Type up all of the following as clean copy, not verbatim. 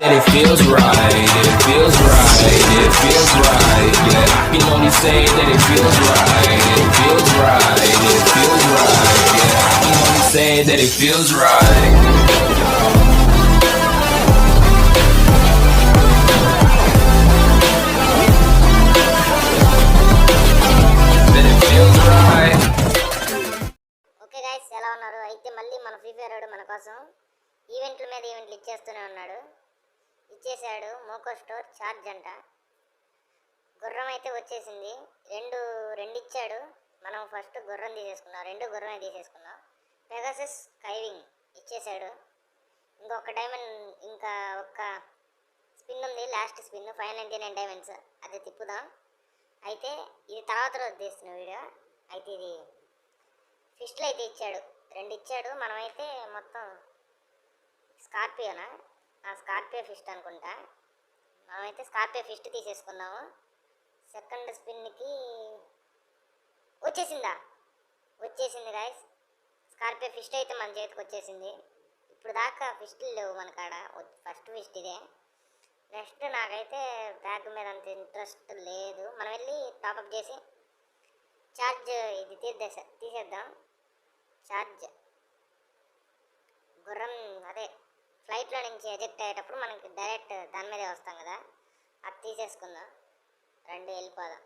It feels right, it feels right, it feels right. Yeah, I can only say that it feels right, it feels right, it feels right. Yeah, I can only say that it feels right. That it feels right. Okay guys, ఎలా ఉన్నారు? అయితే మళ్ళీ మన free fire వాడు మన కోసం ఈవెంట్ల మీద ఈవెంట్లు ఇచ్చేస్తూనే ఉన్నాడు. ఇచ్చేసాడు మోకో స్టోర్ ఛార్జ్ అంట. గుర్రం అయితే వచ్చేసింది. రెండు ఇచ్చాడు. మనం ఫస్ట్ గుర్రం తీసేసుకున్నాం, రెండు గుర్రమే తీసేసుకున్నాం. పెగాసస్ కైవింగ్ ఇచ్చేసాడు. ఇంకొక డైమండ్, ఇంకా ఒక్క స్పిన్ ఉంది, లాస్ట్ స్పిన్ 599 డైమండ్స్. అది తిప్పుదాం. అయితే ఇది తర్వాత రోజు తీస్తున్న వీడియో. అయితే ఇది ఫిస్ట్లు అయితే ఇచ్చాడు, రెండు ఇచ్చాడు. మనమైతే మొత్తం స్కార్పియోనా, స్కార్పియో ఫిస్ట్ అనుకుంటా. మనమైతే స్కార్పియో ఫిస్ట్ తీసేసుకున్నాము. సెకండ్ స్పిన్కి వచ్చేసింది గాయస్. స్కార్పియో ఫిస్ట్ అయితే మన చేతికి వచ్చేసింది. ఇప్పుడు దాకా ఫిస్టులు లేవు మన కాడ. ఫస్ట్ ఫిస్ట్ ఇదే. నెక్స్ట్ నాకైతే బ్యాగ్ మీద అంత ఇంట్రెస్ట్ లేదు. మనం వెళ్ళి టాపప్ చేసి ఛార్జ్ ఇది తీసేద్దాం. ఛార్జ్ గుర్రం అదే ఫ్లైట్లో నుంచి ఎజెక్ట్ అయ్యేటప్పుడు మనకి డైరెక్ట్ దాని మీదే వస్తాం కదా, అది తీసేసుకుందాం. రెండు వెళ్ళిపోదాం.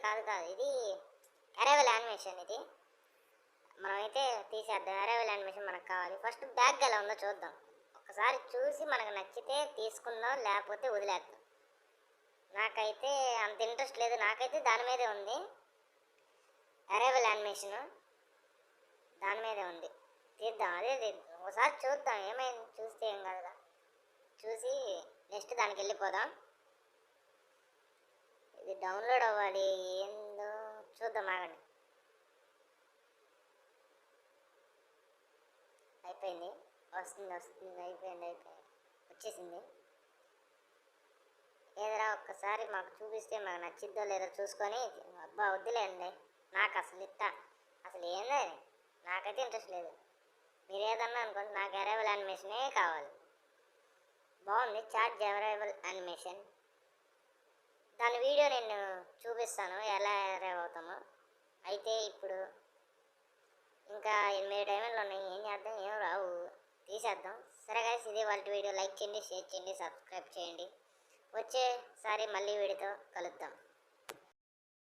కాదు ఇది అరైవల్ యానిమేషన్. ఇది మనమైతే తీసేద్దాం. అరైవల్ యానిమేషన్ మనకు కావాలి. ఫస్ట్ బ్యాగ్ ఎలా ఉందో చూద్దాం. ఒకసారి చూసి మనకు నచ్చితే తీసుకుందాం, లేకపోతే వదిలేద్దాం. నాకైతే అంత ఇంట్రెస్ట్ లేదు. నాకైతే దాని మీదే ఉంది, అరైవల్ యానిమేషను దాని మీదే ఉంది. తీద్దాం, అదే తీద్దాం. ఒకసారి చూద్దాం, ఏమైంది చూస్తే ఏం కాదుగా. చూసి నెక్స్ట్ దానికి వెళ్ళిపోదాం. ఇది డౌన్లోడ్ అవ్వాలి, ఏందో చూద్దాం, ఆగండి. అయిపోయింది, వస్తుంది. అయిపోయింది, వచ్చేసింది. ఏదైనా ఒక్కసారి మాకు చూపిస్తే మాకు నచ్చిద్దో లేదో చూసుకొని, అబ్బా వద్దులేండి, నాకు అసలు ఏంది, నాకైతే ఇంట్రెస్ట్ లేదు. మీరు ఏదన్నా అనుకోండి, నాకు అరైవల్ యానిమేషనే కావాలి. బాగుంది ఛార్జ్ అరైవల్ యానిమేషన్. దాని వీడియో నేను చూపిస్తాను ఎలా అరైవ్ అవుతామో. అయితే ఇప్పుడు ఇంకా 8 డైమండ్లు ఉన్నాయి, ఏం చేద్దాం, ఏం రావు, తీసేద్దాం. సరే గైస్, ఇదే వాళ్ళ వీడియో. లైక్ చేయండి, షేర్ చేయండి, సబ్స్క్రైబ్ చేయండి. వచ్చేసారి మళ్ళీ వీడియోతో కలుద్దాం.